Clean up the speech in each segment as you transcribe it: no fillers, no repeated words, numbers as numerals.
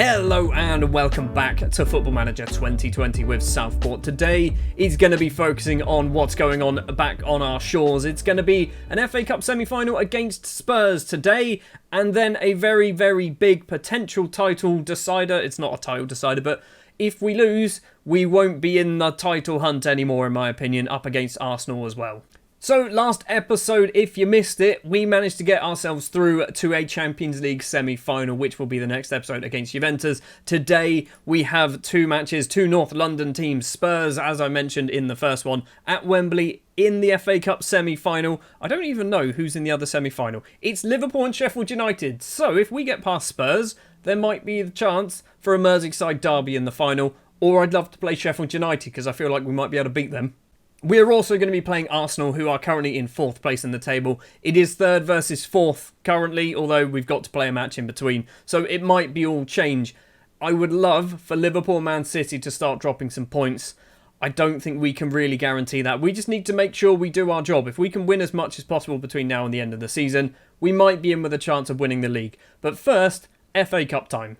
Hello and welcome back to Football Manager 2020 with Southport. Today is going to be focusing on what's going on back on our shores. It's going to be an FA Cup semi-final against Spurs today, and then a very, very big potential title decider. It's not a title decider, but if we lose, we won't be in the title hunt anymore, in my opinion, up against Arsenal as well. So, last episode, if you missed it, we managed to get ourselves through to a Champions League semi-final, which will be the next episode against Juventus. Today, we have two matches, two North London teams. Spurs, as I mentioned in the first one, at Wembley in the FA Cup semi-final. I don't even know who's in the other semi-final. It's Liverpool and Sheffield United. So, if we get past Spurs, there might be the chance for a Merseyside derby in the final. Or I'd love to play Sheffield United because I feel like we might be able to beat them. We're also going to be playing Arsenal, who are currently in 4th place in the table. It is 3rd versus 4th currently, although we've got to play a match in between. So it might be all change. I would love for Liverpool and Man City to start dropping some points. I don't think we can really guarantee that. We just need to make sure we do our job. If we can win as much as possible between now and the end of the season, we might be in with a chance of winning the league. But first, FA Cup time.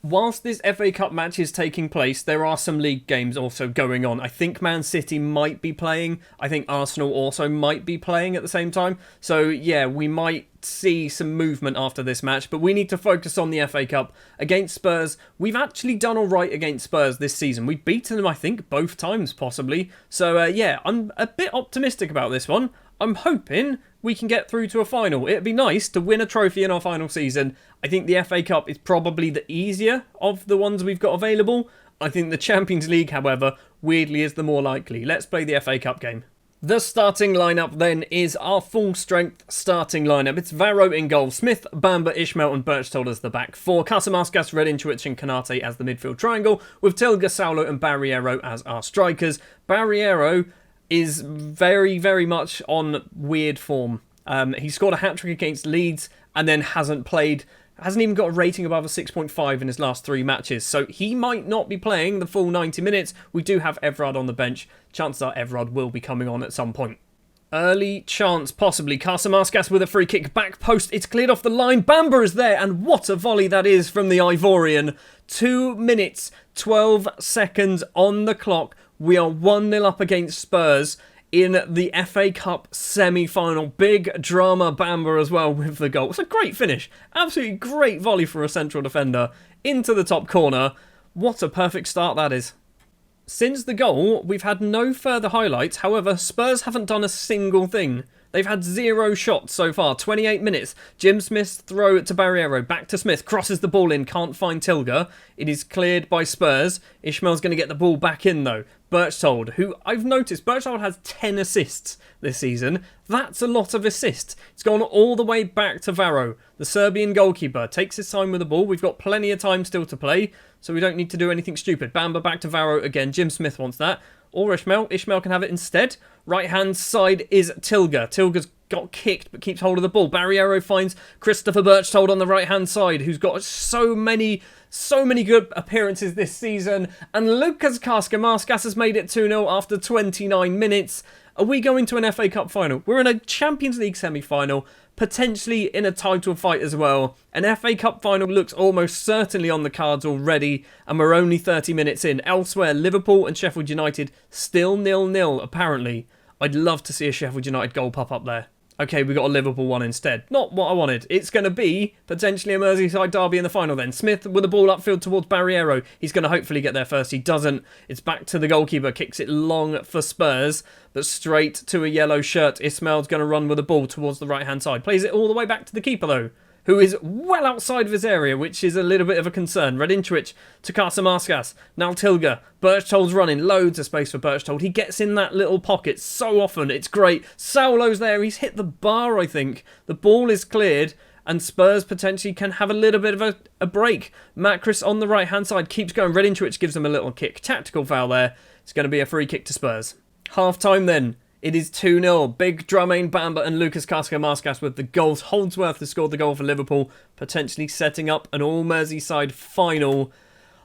Whilst this FA Cup match is taking place, there are some league games also going on. I think Man City might be playing. I think Arsenal also might be playing at the same time. So yeah, we might see some movement after this match, but we need to focus on the FA Cup against Spurs. We've actually done all right against Spurs this season. We've beaten them, I think, both times possibly. So yeah, I'm a bit optimistic about this one. I'm hoping we can get through to a final. It'd be nice to win a trophy in our final season. I think the FA Cup is probably the easier of the ones we've got available. I think the Champions League, however, weirdly is the more likely. Let's play the FA Cup game. The starting lineup then is our full-strength starting lineup. It's Varro in goal, Smith, Bamba, Ishmael and Berchtold as the back four, Casamascas, Redinchewicz and Kanate as the midfield triangle, with Tilga, Saulo and Barriero as our strikers. Barriero is very, very much on weird form. He scored a hat-trick against Leeds and then hasn't even got a rating above a 6.5 in his last 3 matches. So he might not be playing the full 90 minutes. We do have Everard on the bench. Chances are Everard will be coming on at some point. Early chance, possibly. Casamascas with a free kick. Back post, it's cleared off the line. Bamba is there, and what a volley that is from the Ivorian. 2 minutes, 12 seconds on the clock. We are 1-0 up against Spurs in the FA Cup semi-final. Big drama Bamba as well with the goal. It's a great finish. Absolutely great volley for a central defender into the top corner. What a perfect start that is. Since the goal, we've had no further highlights. However, Spurs haven't done a single thing. They've had 0 shots so far. 28 minutes. Jim Smith's throw to Barriero. Back to Smith. Crosses the ball in. Can't find Tilga. It is cleared by Spurs. Ishmael's going to get the ball back in though. Berchtold, who I've noticed, Berchtold has 10 assists this season. That's a lot of assists. It's gone all the way back to Varro. The Serbian goalkeeper takes his time with the ball. We've got plenty of time still to play, so we don't need to do anything stupid. Bamba back to Varro again. Jim Smith wants that. Or Ishmael. Ishmael can have it instead. Right-hand side is Tilga. Tilga's got kicked but keeps hold of the ball. Barriero finds Christopher Berchtold on the right-hand side, who's got so many good appearances this season. And Lucas Casamascas has made it 2-0 after 29 minutes. Are we going to an FA Cup final? We're in a Champions League semi-final, potentially in a title fight as well. An FA Cup final looks almost certainly on the cards already, and we're only 30 minutes in. Elsewhere, Liverpool and Sheffield United still 0-0 apparently. I'd love to see a Sheffield United goal pop up there. Okay, we got a Liverpool one instead. Not what I wanted. It's going to be potentially a Merseyside derby in the final then. Smith with the ball upfield towards Barriero. He's going to hopefully get there first. He doesn't. It's back to the goalkeeper. Kicks it long for Spurs, but straight to a yellow shirt. Ismail's going to run with the ball towards the right-hand side. Plays it all the way back to the keeper though, who is well outside of his area, which is a little bit of a concern. Redinchewicz to Casamascas. Now Tilga. Berchtold's running. Loads of space for Berchtold. He gets in that little pocket so often. It's great. Saulo's there. He's hit the bar, I think. The ball is cleared, and Spurs potentially can have a little bit of a break. Macris on the right-hand side keeps going. Redinchewicz gives him a little kick. Tactical foul there. It's going to be a free kick to Spurs. Half-time then. It is 2-0. Big Drumain Bamba and Lucas Casamascas with the goals. Holdsworth has scored the goal for Liverpool, potentially setting up an all-Merseyside final.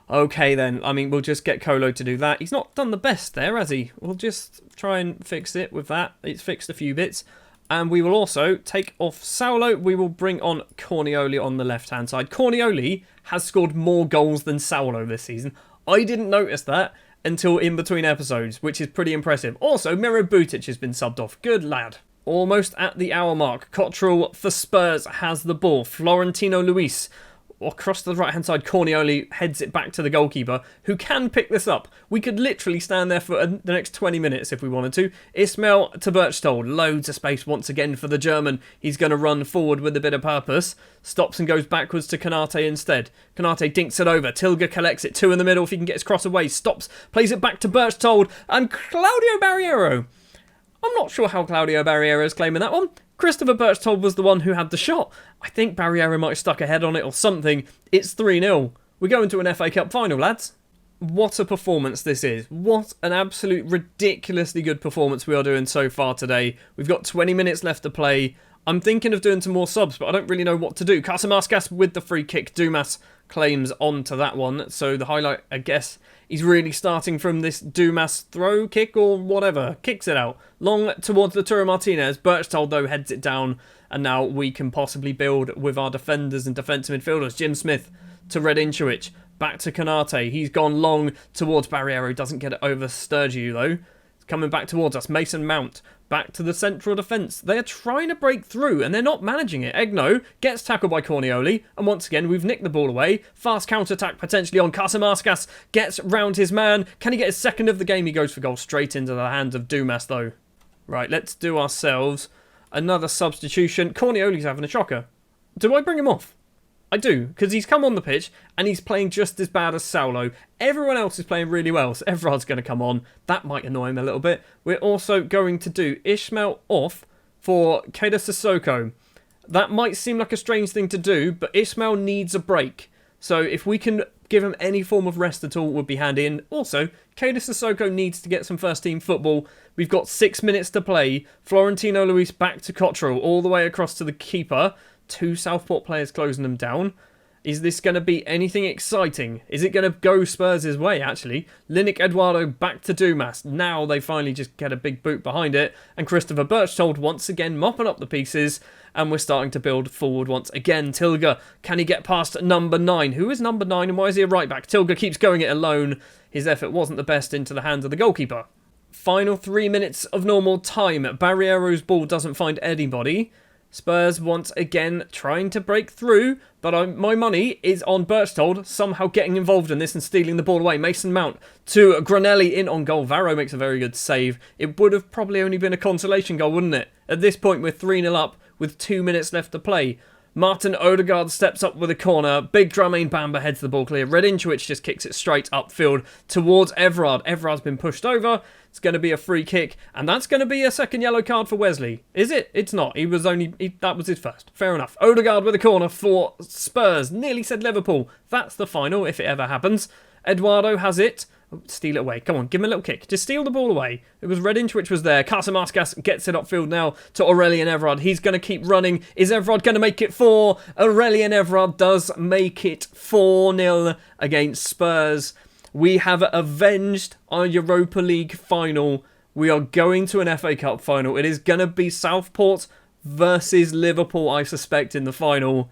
Okay then, I mean, we'll just get Kolo to do that. He's not done the best there, has he? We'll just try and fix it with that. It's fixed a few bits. And we will also take off Saulo. We will bring on Cornioli on the left-hand side. Cornioli has scored more goals than Saulo this season. I didn't notice that until in between episodes, which is pretty impressive. Also, Miro Butic has been subbed off. Good lad. Almost at the hour mark. Cottrell for Spurs has the ball. Florentino Luis across the right-hand side. Cornioli heads it back to the goalkeeper, who can pick this up. We could literally stand there for the next 20 minutes if we wanted to. Ismail to Berchtold. Loads of space once again for the German. He's going to run forward with a bit of purpose. Stops and goes backwards to Konate instead. Konate dinks it over. Tilga collects it. 2 in the middle if he can get his cross away. Stops. Plays it back to Berchtold. And Claudio Barriero. I'm not sure how Claudio Barriero is claiming that one. Christopher Berchtold was the one who had the shot. I think Barriero might have stuck a head on it or something. It's 3-0. We're going to an FA Cup final, lads. What a performance this is. What an absolute ridiculously good performance we are doing so far today. We've got 20 minutes left to play. I'm thinking of doing some more subs, but I don't really know what to do. Kasamaskas with the free kick. Dumas claims onto that one. So the highlight, I guess, he's really starting from this Dumas throw kick or whatever. Kicks it out. Long towards the Turo Martinez. Berchtold, though, heads it down. And now we can possibly build with our defenders and defensive midfielders. Jim Smith to Redinčević. Back to Konate. He's gone long towards Barriero. Doesn't get it over Sturgiu, though. It's coming back towards us. Mason Mount. Back to the central defence. They are trying to break through and they're not managing it. Egno gets tackled by Cornioli. And once again, we've nicked the ball away. Fast counter-attack potentially on Kasamaskas. Gets round his man. Can he get his second of the game? He goes for goal straight into the hands of Dumas, though. Right, let's do ourselves another substitution. Cornioli's having a shocker. Do I bring him off? I do, because he's come on the pitch and he's playing just as bad as Saulo. Everyone else is playing really well, so Everard's going to come on. That might annoy him a little bit. We're also going to do Ishmael off for Keita Sissoko. That might seem like a strange thing to do, but Ishmael needs a break. So if we can give him any form of rest at all would be handy. And also, Keita Sissoko needs to get some first-team football. We've got 6 minutes to play. Florentino Luis back to Cottrell, all the way across to the keeper. 2 Southport players closing them down. Is this going to be anything exciting? Is it going to go Spurs' way, actually? Linux Eduardo back to Dumas. Now they finally just get a big boot behind it. And Christopher Berchtold once again mopping up the pieces. And we're starting to build forward once again. Tilga, can he get past number 9? Who is number 9 and why is he a right back? Tilga keeps going it alone. His effort wasn't the best into the hands of the goalkeeper. Final 3 minutes of normal time. Barriero's ball doesn't find anybody. Spurs once again trying to break through, but my money is on Berchtold somehow getting involved in this and stealing the ball away. Mason Mount to Granelli in on goal. Varro makes a very good save. It would have probably only been a consolation goal, wouldn't it? At this point, we're 3-0 up with 2 minutes left to play. Martin Odegaard steps up with a corner. Big Dramain Bamba heads the ball clear. Redinčević just kicks it straight upfield towards Everard. Everard's been pushed over. It's going to be a free kick. And that's going to be a second yellow card for Wesley. Is it? It's not. That was his first. Fair enough. Odegaard with a corner for Spurs. Nearly said Liverpool. That's the final if it ever happens. Eduardo has it. Steal it away. Come on, give him a little kick. Just steal the ball away. It was Redinčević was there. Kasamaskas gets it upfield now to Aurelien Everard. He's going to keep running. Is Everard going to make it 4? Aurelien Everard does make it 4-0 against Spurs. We have avenged our Europa League final. We are going to an FA Cup final. It is going to be Southport versus Liverpool, I suspect, in the final.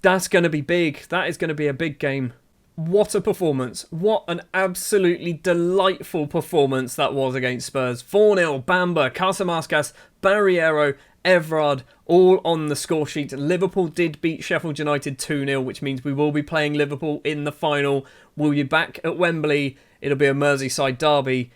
That's going to be big. That is going to be a big game. What a performance. What an absolutely delightful performance that was against Spurs. 4-0, Bamba, Kasamaskas, Barriero, Everard, all on the score sheet. Liverpool did beat Sheffield United 2-0, which means we will be playing Liverpool in the final. We'll be back at Wembley. It'll be a Merseyside derby.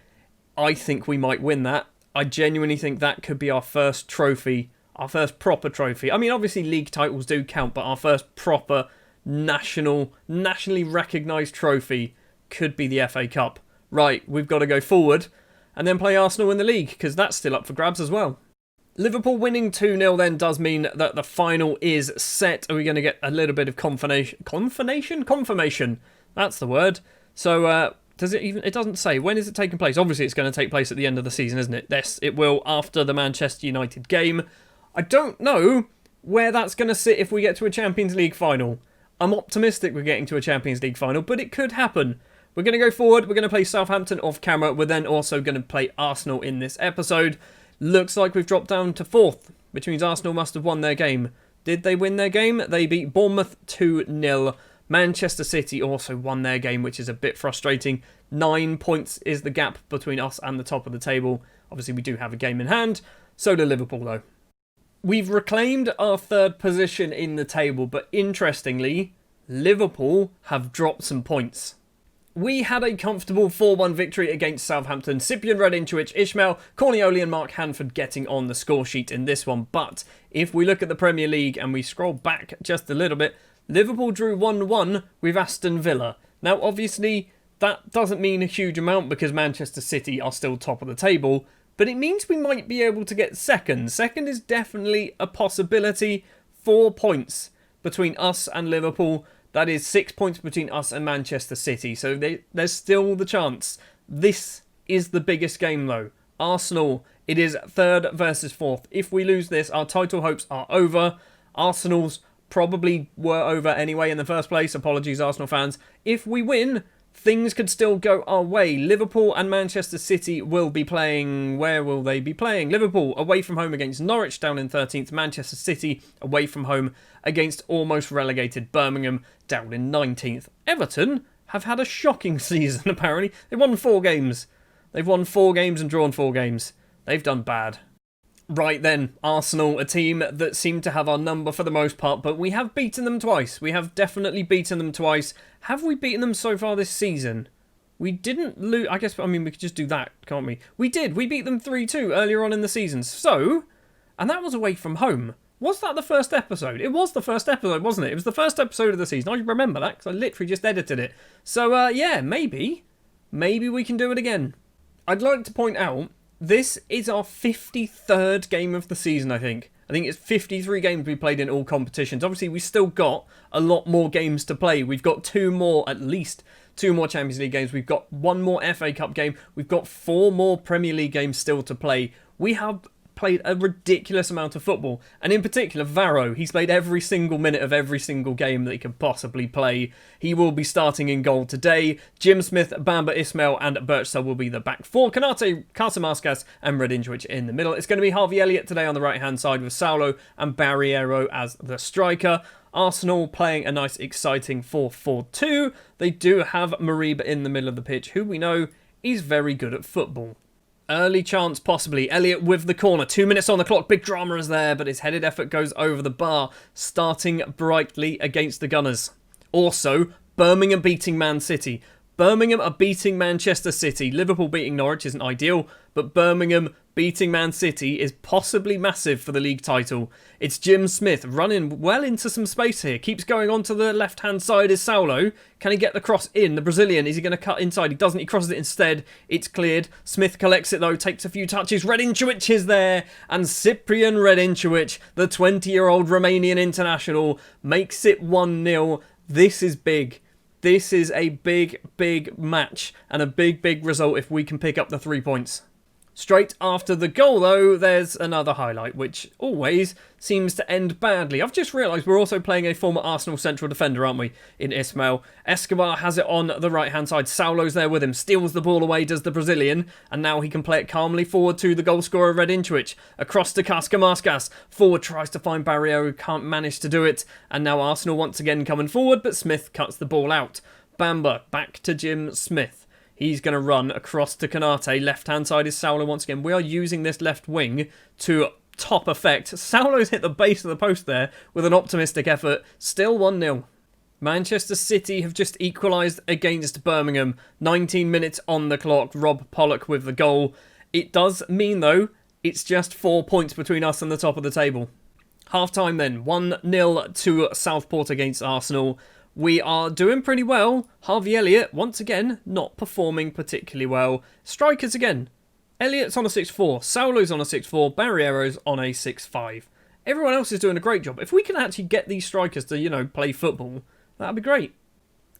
I think we might win that. I genuinely think that could be our first trophy, our first proper trophy. I mean, obviously league titles do count, but our first proper nationally recognised trophy could be the FA Cup. Right, we've got to go forward and then play Arsenal in the league, because that's still up for grabs as well. Liverpool winning 2-0 then does mean that the final is set. Are we going to get a little bit of confirmation? That's the word. So, it doesn't say. When is it taking place? Obviously, it's going to take place at the end of the season, isn't it? Yes, it will after the Manchester United game. I don't know where that's going to sit if we get to a Champions League final. I'm optimistic we're getting to a Champions League final, but it could happen. We're going to go forward. We're going to play Southampton off camera. We're then also going to play Arsenal in this episode. Looks like we've dropped down to 4th, which means Arsenal must have won their game. Did they win their game? They beat Bournemouth 2-0. Manchester City also won their game, which is a bit frustrating. 9 points is the gap between us and the top of the table. Obviously, we do have a game in hand. So do Liverpool, though. We've reclaimed our 3rd position in the table, but interestingly, Liverpool have dropped some points. We had a comfortable 4-1 victory against Southampton. Cyprian Radinčović, Ismail Cornioli and Mark Hanford getting on the score sheet in this one. But if we look at the Premier League and we scroll back just a little bit, Liverpool drew 1-1 with Aston Villa. Now, obviously, that doesn't mean a huge amount because Manchester City are still top of the table, but it means we might be able to get second. Second is definitely a possibility. 4 points between us and Liverpool. That is 6 points between us and Manchester City. So there's still the chance. This is the biggest game, though. Arsenal, it is 3rd versus 4th. If we lose this, our title hopes are over. Arsenal's probably were over anyway in the first place. Apologies, Arsenal fans. If we win, things could still go our way. Liverpool and Manchester City will be playing... Where will they be playing? Liverpool away from home against Norwich down in 13th. Manchester City away from home against almost relegated Birmingham down in 19th. Everton have had a shocking season, apparently. They've won 4 games. They've won 4 games and drawn 4 games. They've done bad. Right then, Arsenal, a team that seem to have our number for the most part, but we have beaten them twice. We have definitely beaten them twice. Have we beaten them so far this season? We didn't lose... I guess, I mean, we could just do that, can't we? We did. We beat them 3-2 earlier on in the season. So, and that was away from home. Was that the first episode? It was the first episode, wasn't it? It was the first episode of the season. I remember that because I literally just edited it. So, yeah, maybe. Maybe we can do it again. I'd like to point out, this is our 53rd game of the season, I think. I think it's 53 games we played in all competitions. Obviously, we've still got a lot more games to play. We've got 2 more, at least 2 more Champions League games. We've got 1 more FA Cup game. We've got 4 more Premier League games still to play. We have played a ridiculous amount of football. And in particular, Varro. He's played every single minute of every single game that he could possibly play. He will be starting in goal today. Jim Smith, Bamba Ismail and Birchsell will be the back 4. Kanate, Kasamaskas and Radinčović in the middle. It's going to be Harvey Elliott today on the right-hand side with Saulo and Barriero as the striker. Arsenal playing a nice, exciting 4-4-2. They do have Mariba in the middle of the pitch, who we know is very good at football. Early chance, possibly. Elliott with the corner. 2 minutes on the clock. Big drama is there, but his headed effort goes over the bar, starting brightly against the Gunners. Also, Birmingham beating Man City. Birmingham are beating Manchester City. Liverpool beating Norwich isn't ideal, but Birmingham beating Man City is possibly massive for the league title. It's Jim Smith running well into some space here. Keeps going on to the left-hand side is Saulo. Can he get the cross in? The Brazilian, is he going to cut inside? He doesn't. He crosses it instead. It's cleared. Smith collects it though, takes a few touches. Radinčović is there. And Cyprian Radinčović, the 20-year-old Romanian international, makes it 1-0. This is big. This is a big, big match and a big, big result if we can pick up the 3 points. Straight after the goal, though, there's another highlight, which always seems to end badly. I've just realised we're also playing a former Arsenal central defender, aren't we, in Ismail. Escobar has it on the right-hand side. Saulo's there with him, steals the ball away, does the Brazilian, and now he can play it calmly forward to the goalscorer, Radinčović. Across to Kaskamaskas. Forward tries to find Barriero, can't manage to do it, and now Arsenal once again coming forward, but Smith cuts the ball out. Bamba, back to Jim Smith. He's going to run across to Kanate. Left-hand side is Saulo once again. We are using this left wing to top effect. Saulo's hit the base of the post there with an optimistic effort. Still 1-0. Manchester City have just equalised against Birmingham. 19 minutes on the clock. Rob Pollock with the goal. It does mean, though, it's just 4 points between us and the top of the table. Half-time then. 1-0 to Southport against Arsenal. We are doing pretty well. Harvey Elliott, once again, not performing particularly well. Strikers again. Elliott's on a 6-4. Saulo's on a 6-4. Barriero's on a 6-5. Everyone else is doing a great job. If we can actually get these strikers to, play football, that'd be great.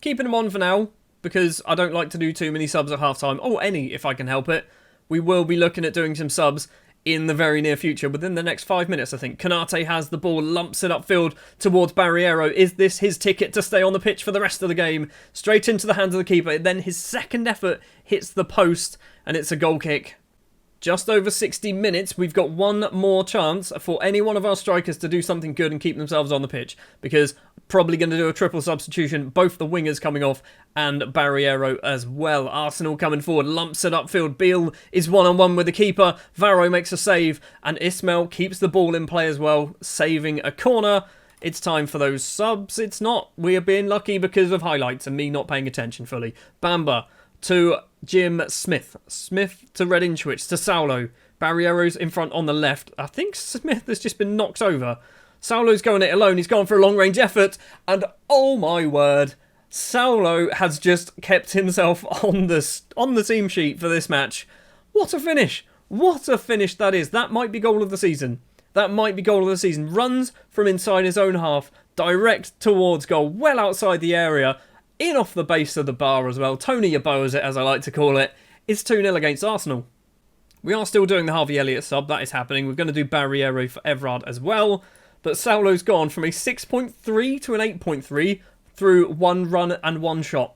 Keeping them on for now, because I don't like to do too many subs at half-time. Or any, if I can help it. We will be looking at doing some subs in the very near future, within the next 5 minutes, I think. Kanate has the ball, lumps it upfield towards Barriero. Is this his ticket to stay on the pitch for the rest of the game? Straight into the hands of the keeper. Then his second effort hits the post, and it's a goal kick. just over 60 minutes. We've got one more chance for any one of our strikers to do something good and keep themselves on the pitch, because probably going to do a triple substitution, both the wingers coming off and Barriero as well. Arsenal coming forward, lumps it upfield. Beale is one-on-one with the keeper. Varro makes a save, and Ismail keeps the ball in play as well, saving a corner. It's time for those subs. It's not. We are being lucky because of highlights and me not paying attention fully. Bamba to Jim Smith. Smith to Redinchwich to Saulo. Barriero's in front on the left. I think Smith has just been knocked over. Saulo's going it alone. He's gone for a long-range effort. And oh my word, Saulo has just kept himself on the team sheet for this match. What a finish. What a finish that is. That might be goal of the season. That might be goal of the season. Runs from inside his own half, direct towards goal, well outside the area. In off the base of the bar as well. Tony Yeboahs it, as I like to call it. It's 2-0 against Arsenal. We are still doing the Harvey Elliott sub. That is happening. We're going to do Barriero for Everard as well. But Saulo's gone from a 6.3 to an 8.3 through one run and one shot.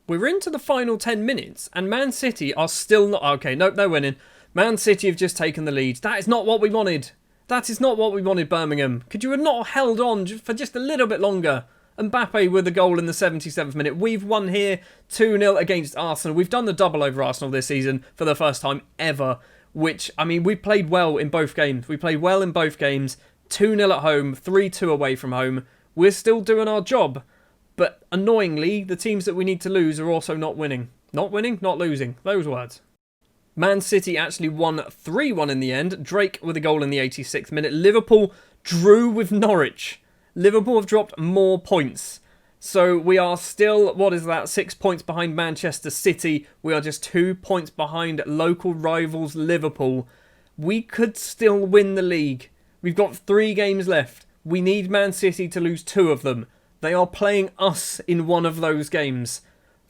We're into the final 10 minutes and Man City are still not... Okay, nope, they're winning. Man City have just taken the lead. That is not what we wanted. That is not what we wanted, Birmingham. Could you have not held on for just a little bit longer? Mbappe with the goal in the 77th minute. We've won here 2-0 against Arsenal. We've done the double over Arsenal this season for the first time ever. Which, I mean, we played well in both games. We played well in both games. 2-0 at home, 3-2 away from home. We're still doing our job. But annoyingly, the teams that we need to lose are also not winning. Not winning, not losing. Those words. Man City actually won 3-1 in the end. Drake with a goal in the 86th minute. Liverpool drew with Norwich. Liverpool have dropped more points. So we are still, 6 points behind Manchester City. We are just 2 points behind local rivals Liverpool. We could still win the league. We've got 3 games left. We need Man City to lose 2 of them. They are playing us in one of those games.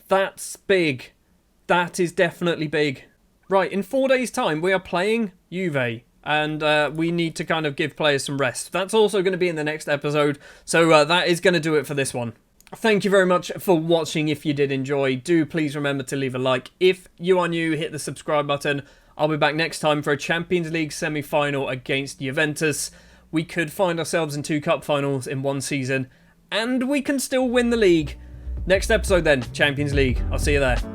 That's big. That is definitely big. Right, in 4 days' time, we are playing Juve. And we need to kind of give players some rest. That's also going to be in the next episode. So that is going to do it for this one. Thank you very much for watching. If you did enjoy, do please remember to leave a like. If you are new, hit the subscribe button. I'll be back next time for a Champions League semi-final against Juventus. We could find ourselves in 2 cup finals in one season. And we can still win the league. Next episode then, Champions League. I'll see you there.